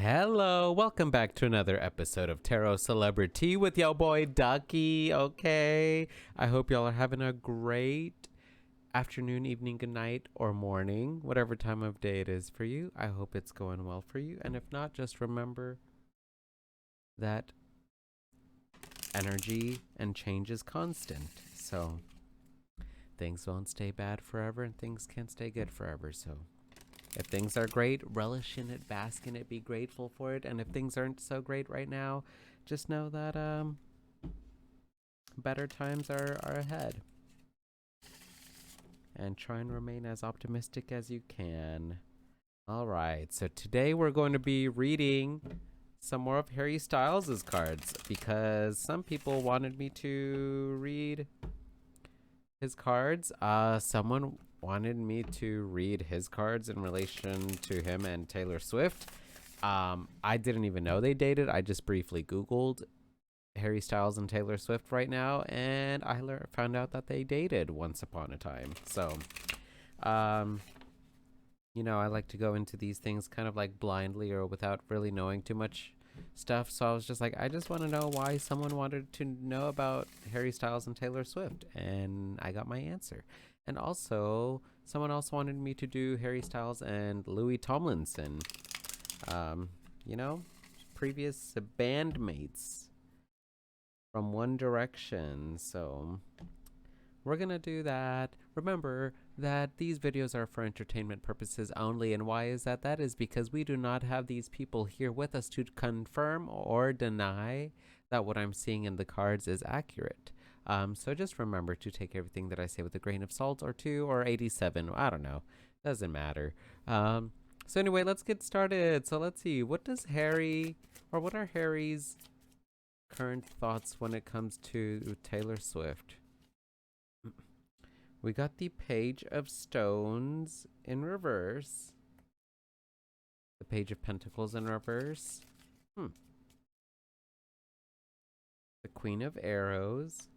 Hello, welcome back to another episode of Tarot CelebriTEA with yo boy Ducky. Okay, I hope y'all are having a great afternoon, evening, good night, or morning, whatever time of day it is for you. I hope it's going well for you, and if not, just remember that energy and change is constant. So things won't stay bad forever, and things can't stay good forever. So if things are great, relish in it, bask in it, be grateful for it. And if things aren't so great right now, just know that better times are ahead. And try and remain as optimistic as you can. All right, so today we're going to be reading some more of Harry Styles' cards because some people wanted me to read his cards. Someone wanted me to read his cards in relation to him and Taylor Swift. I didn't even know they dated. I just briefly Googled Harry Styles and Taylor Swift right now, and I found out that they dated once upon a time. So, I like to go into these things kind of like blindly or without really knowing too much stuff. So I was just like, I just want to know why someone wanted to know about Harry Styles and Taylor Swift, and I got my answer. And also, someone else wanted me to do Harry Styles and Louis Tomlinson. Previous bandmates from One Direction. So we're gonna do that. Remember that these videos are for entertainment purposes only, and why is that? That is because we do not have these people here with us to confirm or deny that what I'm seeing in the cards is accurate. So just remember to take everything that I say with a grain of salt or 2 or 87. I don't know. Doesn't matter. So anyway, let's get started. So let's see. What are Harry's current thoughts when it comes to Taylor Swift? We got the Page of Stones in reverse. The Page of Pentacles in reverse. The Queen of Arrows.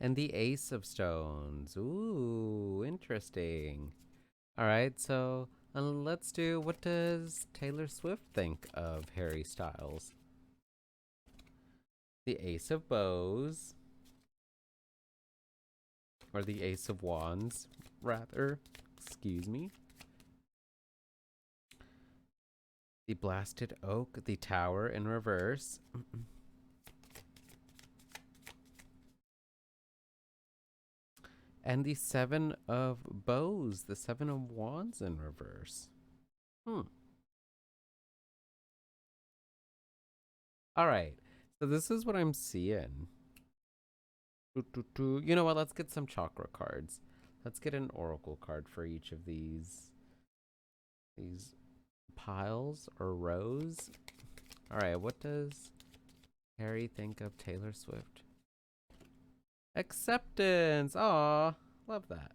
And the Ace of Stones. Ooh, interesting. All right, so let's do, what does Taylor Swift think of Harry Styles? The Ace of Bows. Or the Ace of Wands, rather. Excuse me. The Blasted Oak, the Tower in reverse. And the Seven of Bows, the Seven of Wands in reverse. All right. So this is what I'm seeing. You know what? Let's get some chakra cards. Let's get an oracle card for each of these piles or rows. All right. What does Harry think of Taylor Swift? Acceptance. Aw, love that.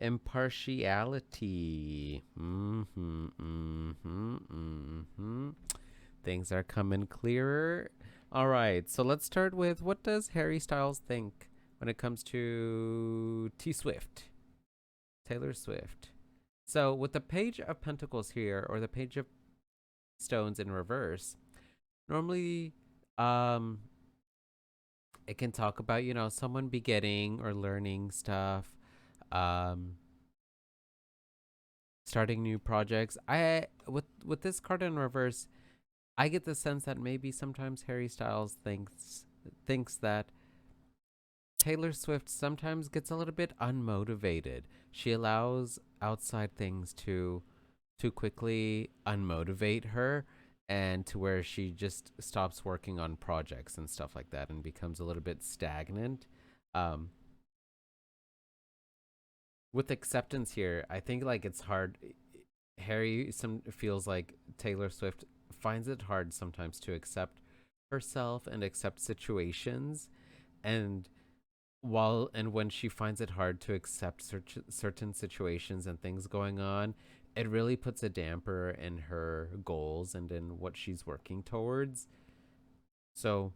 Impartiality. Things are coming clearer. All right, so let's start with, what does Harry Styles think when it comes to Taylor Swift? So with the Page of Pentacles here, or the Page of Stones in reverse, normally it can talk about, someone beginning or learning stuff, starting new projects. With this card in reverse, I get the sense that maybe sometimes Harry Styles thinks that Taylor Swift sometimes gets a little bit unmotivated. She allows outside things to quickly unmotivate her, and to where she just stops working on projects and stuff like that and becomes a little bit stagnant. With acceptance here, I think like it's hard. Harry feels like Taylor Swift finds it hard sometimes to accept herself and accept situations, and when she finds it hard to accept certain situations and things going on, it really puts a damper in her goals and in what she's working towards. So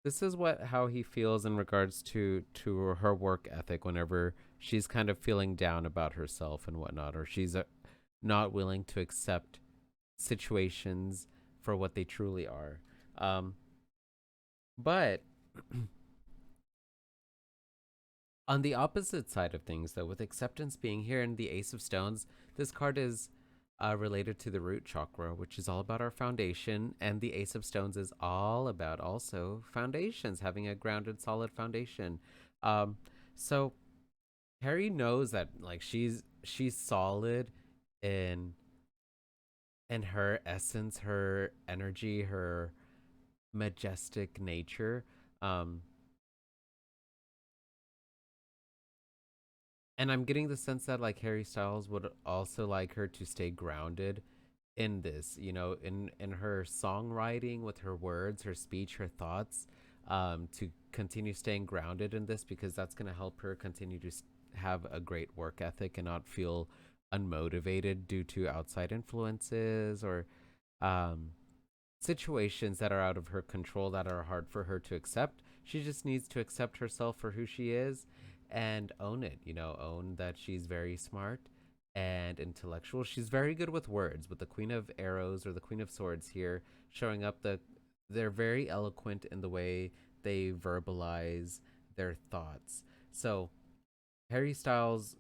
this is what how he feels in regards to her work ethic whenever she's kind of feeling down about herself and whatnot, or she's not willing to accept situations for what they truly are. Um, but on the opposite side of things, though, with acceptance being here and the Ace of Stones, this card is related to the root chakra, which is all about our foundation, and the Ace of Stones is all about also foundations, having a grounded, solid foundation. Um, so Harry knows that like she's solid in her essence, her energy, her majestic nature. Um, and I'm getting the sense that like Harry Styles would also like her to stay grounded in this, you know, in her songwriting, with her words, her speech, her thoughts, to continue staying grounded in this, because that's going to help her continue to have a great work ethic and not feel unmotivated due to outside influences or um, situations that are out of her control that are hard for her to accept. She just needs to accept herself for who she is and own it, you know, own that she's very smart and intellectual. She's very good with words, with the Queen of Arrows or the Queen of Swords here showing up. They're very eloquent in the way they verbalize their thoughts. So Harry Styles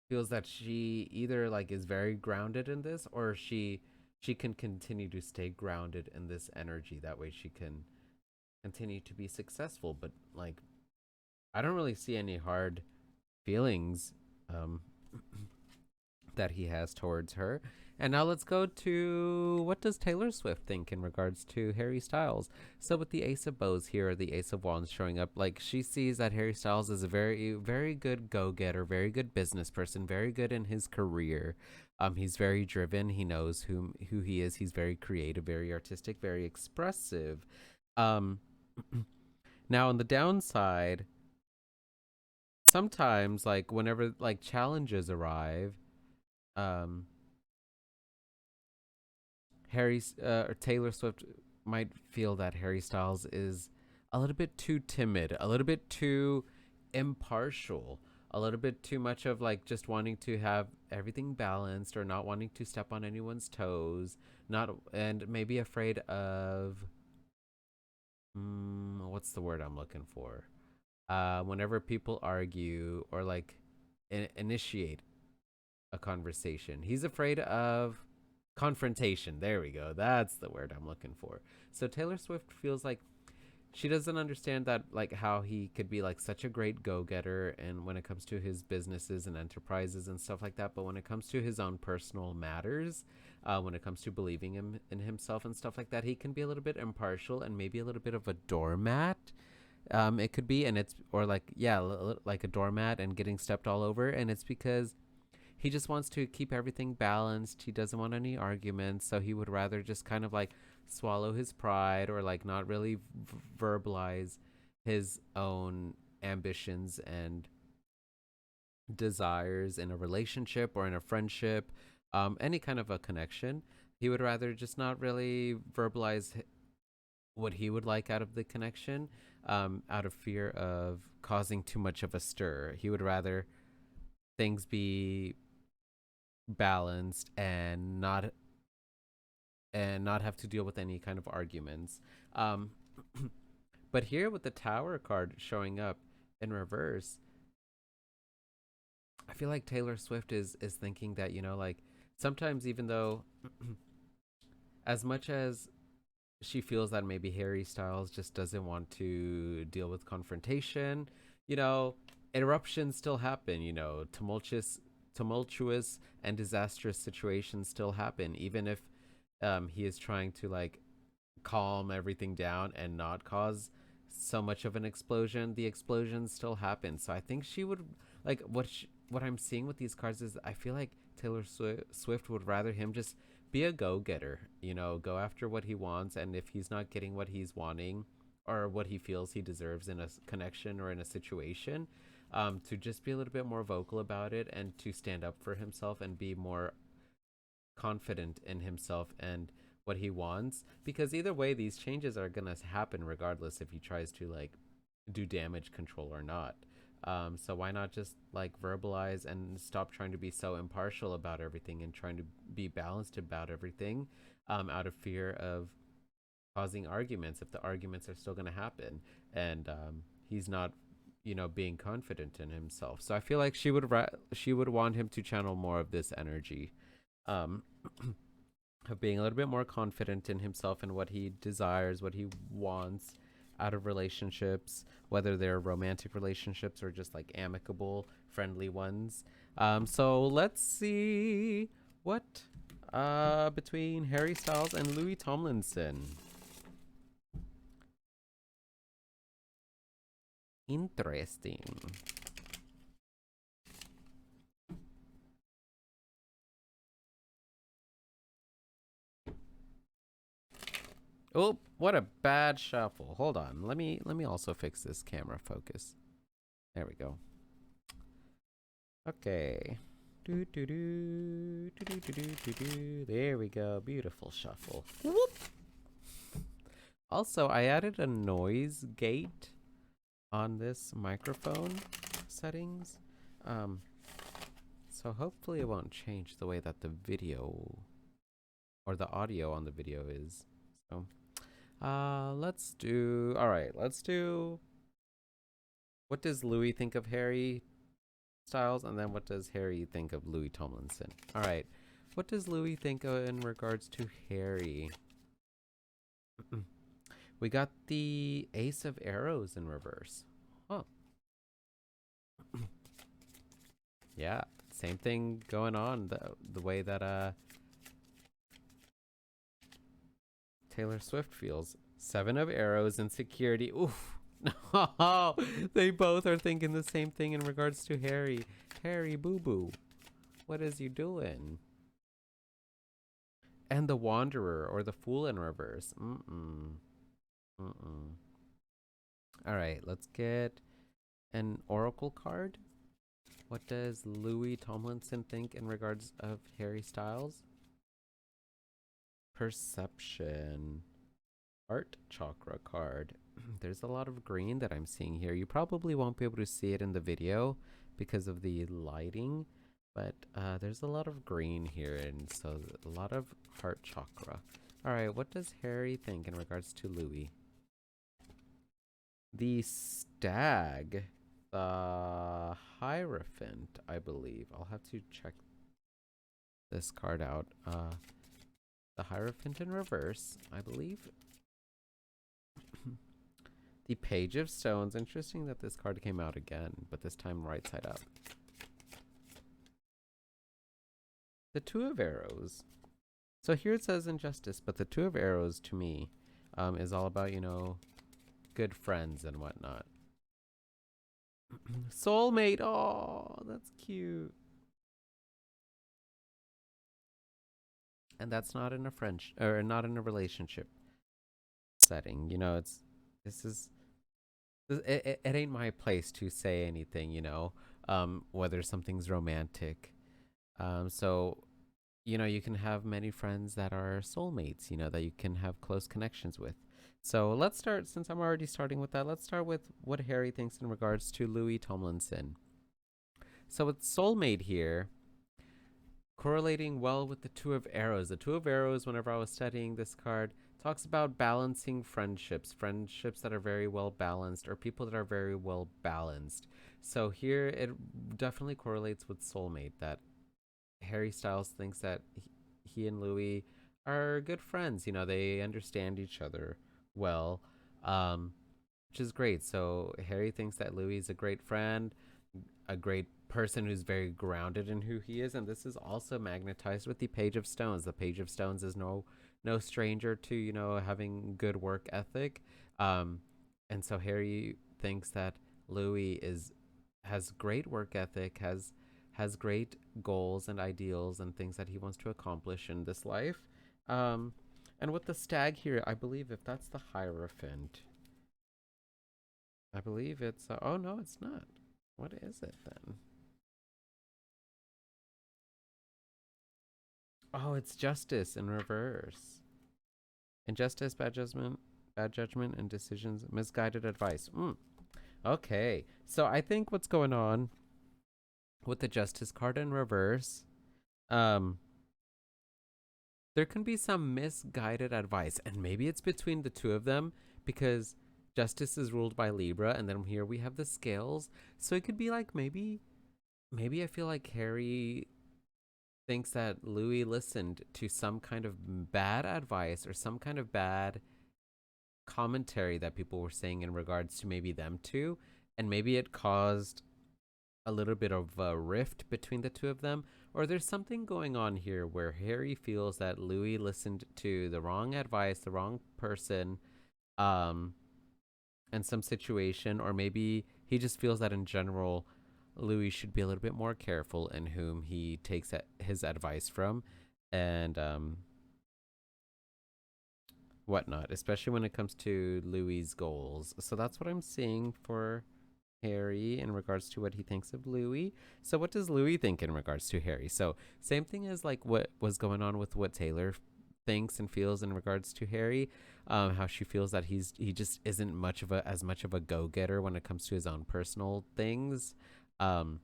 feels that she either like is very grounded in this, or she can continue to stay grounded in this energy. That way she can continue to be successful. But like, I don't really see any hard feelings um that he has towards her. And now let's go to what does Taylor Swift think in regards to Harry Styles. So with the Ace of Bows here, or the Ace of Wands showing up, like she sees that Harry Styles is a very, very good go-getter, very good business person, very good in his career. He's very driven. He knows who he is. He's very creative, very artistic, very expressive. Um, now on the downside, sometimes like whenever like challenges arrive, um, or Taylor Swift might feel that Harry Styles is a little bit too timid, a little bit too impartial, a little bit too much of like just wanting to have everything balanced or not wanting to step on anyone's toes, not and maybe afraid of what's the word I'm looking for? Whenever people argue or like initiate a conversation. He's afraid of confrontation. There we go. That's the word I'm looking for. So Taylor Swift feels like she doesn't understand that like how he could be like such a great go-getter and when it comes to his businesses and enterprises and stuff like that, but when it comes to his own personal matters, when it comes to believing in himself and stuff like that, he can be a little bit impartial and maybe a little bit of a doormat. It could be, and it's or like yeah, like a doormat and getting stepped all over, and it's because he just wants to keep everything balanced. He doesn't want any arguments, so he would rather just kind of like swallow his pride or like not really verbalize his own ambitions and desires in a relationship or in a friendship, any kind of a connection. He would rather just not really verbalize what he would like out of the connection, out of fear of causing too much of a stir. He would rather things be balanced and not have to deal with any kind of arguments. Um, but here with the Tower card showing up in reverse, I feel like Taylor Swift is thinking that, you know, like sometimes even though as much as she feels that maybe Harry Styles just doesn't want to deal with confrontation, you know, eruptions still happen, you know, tumultuous and disastrous situations still happen, even if he is trying to like calm everything down and not cause so much of an explosion. The explosions still happen. So I think she would like what I'm seeing with these cards is I feel like Taylor Swift would rather him just be a go-getter, you know, go after what he wants, and if he's not getting what he's wanting or what he feels he deserves in a connection or in a situation, to just be a little bit more vocal about it and to stand up for himself and be more confident in himself and what he wants, because either way these changes are gonna happen regardless if he tries to like do damage control or not. So why not just like verbalize and stop trying to be so impartial about everything and trying to be balanced about everything, out of fear of causing arguments if the arguments are still going to happen, and he's not, being confident in himself. So I feel like she would want him to channel more of this energy, um, of being a little bit more confident in himself and what he desires, what he wants out of relationships, whether they're romantic relationships or just like amicable, friendly ones. So let's see what between Harry Styles and Louis Tomlinson. Interesting. Oh, what a bad shuffle. Hold on. Let me also fix this camera focus. There we go. Okay. There we go. Beautiful shuffle. Whoop. Also, I added a noise gate on this microphone settings. So hopefully it won't change the way that the video or the audio on the video is. So let's do what does Louis think of Harry Styles, and then what does Harry think of Louis Tomlinson? All right. What does Louis think in regards to Harry? We got the Ace of Arrows in reverse. Huh. Yeah, same thing going on. The way that Taylor Swift feels. 7 of Arrows, insecurity. Oof. No, they both are thinking the same thing in regards to Harry. Harry, boo-boo. What is you doing? And the Wanderer, or the Fool in reverse. All right, let's get an Oracle card. What does Louis Tomlinson think in regards of Harry Styles? Perception. Heart Chakra card. There's a lot of green that I'm seeing here. You probably won't be able to see it in the video because of the lighting, but there's a lot of green here, and so a lot of Heart Chakra. All right, what does Harry think in regards to Louis? The Stag, the Hierophant, I believe. I'll have to check this card out. The Hierophant in reverse, I believe. The Page of Stones. Interesting that this card came out again, but this time right side up. The Two of Arrows. So here it says injustice, but the Two of Arrows to me is all about, good friends and whatnot. Soulmate. Oh, that's cute. And that's not in a friendship or not in a relationship setting. It ain't my place to say anything, whether something's romantic. So, you can have many friends that are soulmates, that you can have close connections with. So let's start, since I'm already starting with that, let's start with what Harry thinks in regards to Louis Tomlinson. So with soulmate here, correlating well with the Two of Arrows. The Two of Arrows, whenever I was studying this card, talks about balancing friendships that are very well balanced, or people that are very well balanced. So here it definitely correlates with soulmate, that Harry Styles thinks that he and Louis are good friends. They understand each other well, which is great. So Harry thinks that Louis is a great friend, a great person who's very grounded in who he is, and this is also magnetized with the Page of Stones. The Page of Stones is no stranger to having good work ethic, and so Harry thinks that Louis has great work ethic, has great goals and ideals and things that he wants to accomplish in this life. And with the Stag here, I believe if that's the Hierophant, I believe it's oh no, it's not. What is it then? Oh, it's Justice in reverse. Injustice, bad judgment, and decisions, misguided advice. Okay, so I think what's going on with the Justice card in reverse, um, there can be some misguided advice, and maybe it's between the two of them because Justice is ruled by Libra, and then here we have the scales. So it could be like maybe I feel like Harry thinks that Louis listened to some kind of bad advice or some kind of bad commentary that people were saying in regards to maybe them two, and maybe it caused a little bit of a rift between the two of them, or there's something going on here where Harry feels that Louis listened to the wrong advice, the wrong person, um, in some situation, or maybe he just feels that in general, Louis should be a little bit more careful in whom he takes his advice from, and whatnot, especially when it comes to Louis's goals. So that's what I'm seeing for Harry in regards to what he thinks of Louis. So what does Louis think in regards to Harry? So same thing as like what was going on with what Taylor thinks and feels in regards to Harry. How she feels that he just isn't as much of a go getter when it comes to his own personal things. Um,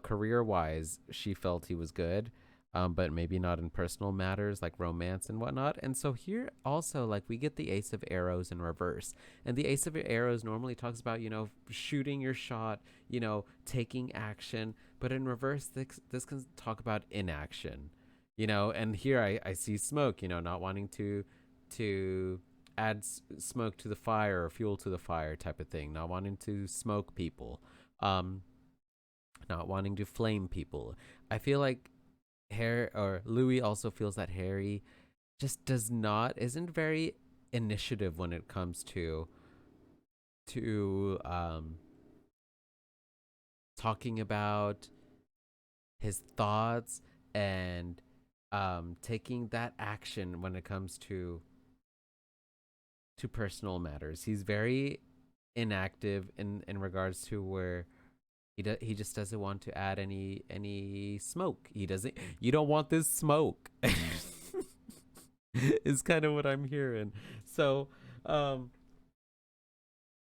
career wise, she felt he was good. But maybe not in personal matters like romance and whatnot. And so here also, like, we get the Ace of Arrows in reverse. And the Ace of Arrows normally talks about, shooting your shot, taking action. But in reverse, this can talk about inaction, and here I see smoke, not wanting to add smoke to the fire or fuel to the fire type of thing, not wanting to smoke people, not wanting to flame people. I feel like Harry or Louis also feels that Harry just isn't very initiative when it comes to talking about his thoughts and taking that action when it comes to personal matters. He's very inactive in regards to where he just doesn't want to add any smoke. He doesn't. You don't want this smoke. Is kind of what I'm hearing. So,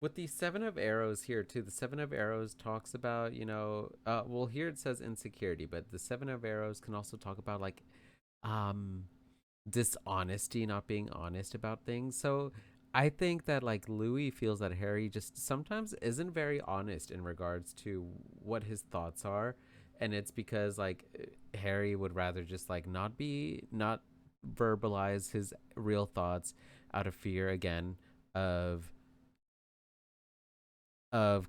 with the Seven of Arrows here too, the Seven of Arrows talks about well, here it says insecurity, but the Seven of Arrows can also talk about like um dishonesty, not being honest about things. So I think that like Louis feels that Harry just sometimes isn't very honest in regards to what his thoughts are, and it's because like Harry would rather just like not verbalize his real thoughts out of fear again of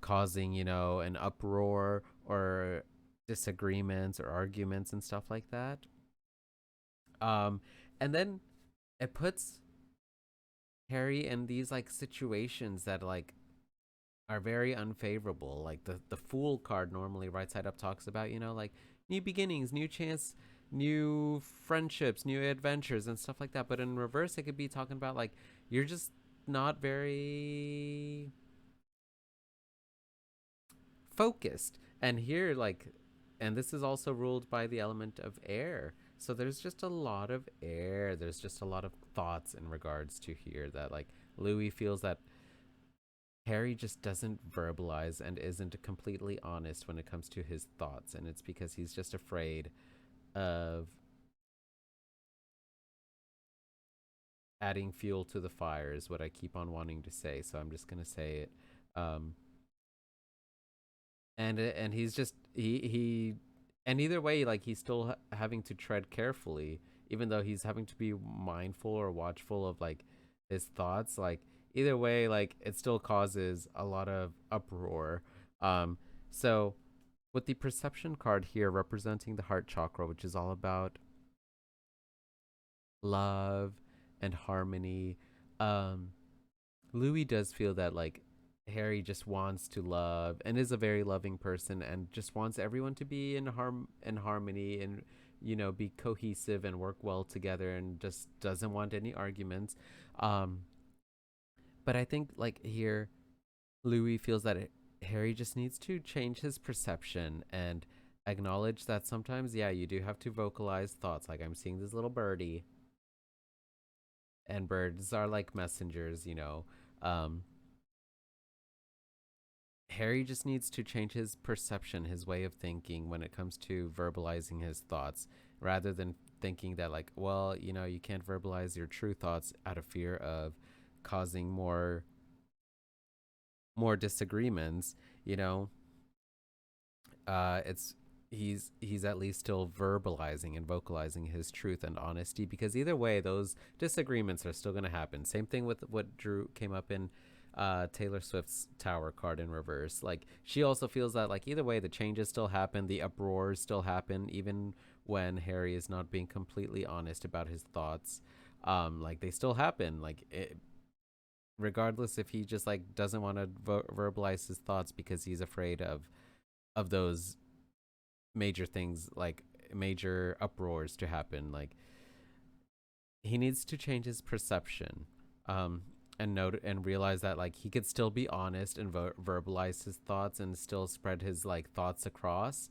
causing, an uproar or disagreements or arguments and stuff like that. Um and then it puts Harry in these like situations that like are very unfavorable. Like the Fool card normally right side up talks about, like new beginnings, new chance, new friendships, new adventures and stuff like that. But in reverse it could be talking about like you're just not very focused. And here like and this is also ruled by the element of air. So there's just a lot of air. There's just a lot of thoughts in regards to here that like Louis feels that Harry just doesn't verbalize and isn't completely honest when it comes to his thoughts. And it's because he's just afraid of adding fuel to the fire, is what I keep on wanting to say. So I'm just going to say it. Um, and he's just, and either way, like he's still having to tread carefully, even though he's having to be mindful or watchful of like his thoughts. Like either way, like it still causes a lot of uproar. So with the perception card here representing the heart chakra, which is all about love and harmony, um, Louis does feel that like Harry just wants to love and is a very loving person and just wants everyone to be in harmony and be cohesive and work well together and just doesn't want any arguments. Um but I think like here Louis feels that Harry just needs to change his perception and acknowledge that sometimes, yeah, you do have to vocalize thoughts. Like I'm seeing this little birdie, and birds are like messengers, you know. Um, Harry just needs to change his perception, his way of thinking when it comes to verbalizing his thoughts, rather than thinking that, like, well, you know, you can't verbalize your true thoughts out of fear of causing more disagreements, you know. It's he's at least still verbalizing and vocalizing his truth and honesty, because either way those disagreements are still going to happen. Same thing with what Drew came up in Taylor Swift's Tower card in reverse. Like, she also feels that, like, either way the changes still happen, the uproars still happen, even when Harry is not being completely honest about his thoughts. Like, they still happen, like regardless if he just like doesn't want to verbalize his thoughts because he's afraid of those major things, like major uproars to happen. Like, he needs to change his perception, and note and realize that, like, he could still be honest and verbalize his thoughts and still spread his like thoughts across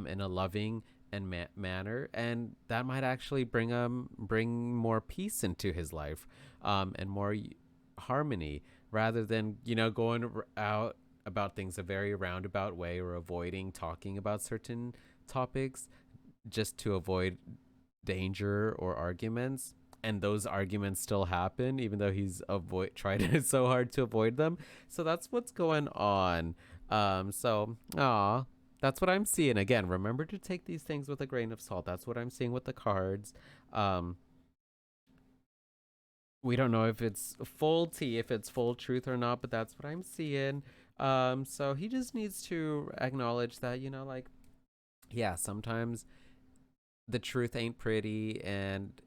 in a loving and manner, and that might actually bring more peace into his life, and more harmony, rather than, you know, going out about things a very roundabout way, or avoiding talking about certain topics just to avoid danger or arguments, and those arguments still happen even though he's tried so hard to avoid them. So that's what's going on. So that's what I'm seeing. Again, remember to take these things with a grain of salt. That's what I'm seeing with the cards. We don't know if it's full tea, if it's full truth or not, but that's what I'm seeing. So he just needs to acknowledge that, you know, like, yeah, sometimes the truth ain't pretty, and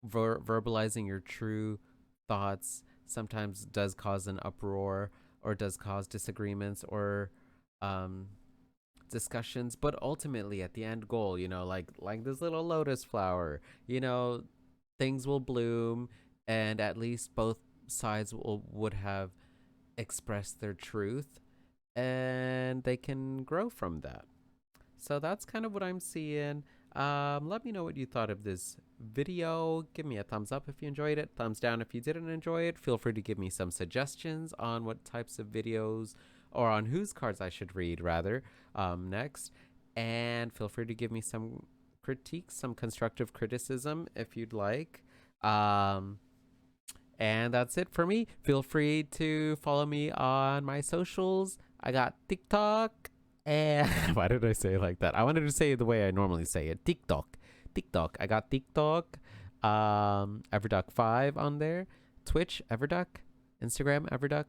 verbalizing your true thoughts sometimes does cause an uproar, or does cause disagreements, or um, discussions. But ultimately, at the end goal, you know, like this little lotus flower, you know, things will bloom, and at least both sides would have expressed their truth, and they can grow from that. So that's kind of what I'm seeing. Let me know what you thought of this video. Give me a thumbs up if you enjoyed it. Thumbs down if you didn't enjoy it. Feel free to give me some suggestions on what types of videos, or on whose cards I should read, rather, next. And feel free to give me some critiques, some constructive criticism if you'd like. And that's it for me. Feel free to follow me on my socials. I got TikTok. And why did I say it like that? I wanted to say it the way I normally say it. TikTok. TikTok. I got TikTok. heverduck5 on there. Twitch, heverduck. Instagram, heverduck.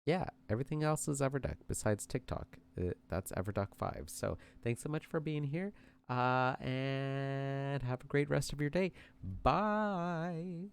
Yeah, everything else is heverduck besides TikTok. That's heverduck5. So thanks so much for being here. And have a great rest of your day. Bye.